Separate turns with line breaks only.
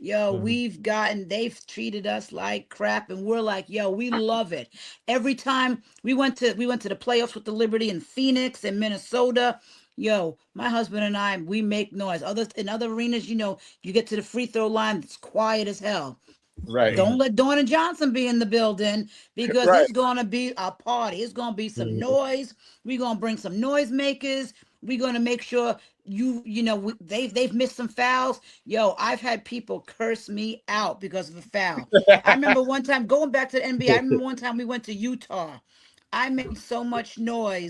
Yo,
Mhm.
they've treated us like crap, and we're like, yo, we love it. Every time we went to the playoffs with the Liberty in Phoenix and Minnesota. Yo, my husband and I, we make noise. Others in other arenas, you get to the free throw line, it's quiet as hell.
Right.
Don't
Mhm.
let Dawn and Johnson be in the building because
Right.
it's gonna be a party. It's gonna be some
Mhm.
noise. We're gonna bring some noisemakers. We're gonna make sure they've missed some fouls. Yo, I've had people curse me out because of a foul. I remember one time going back to the NBA. I remember one time we went to Utah. I made so much noise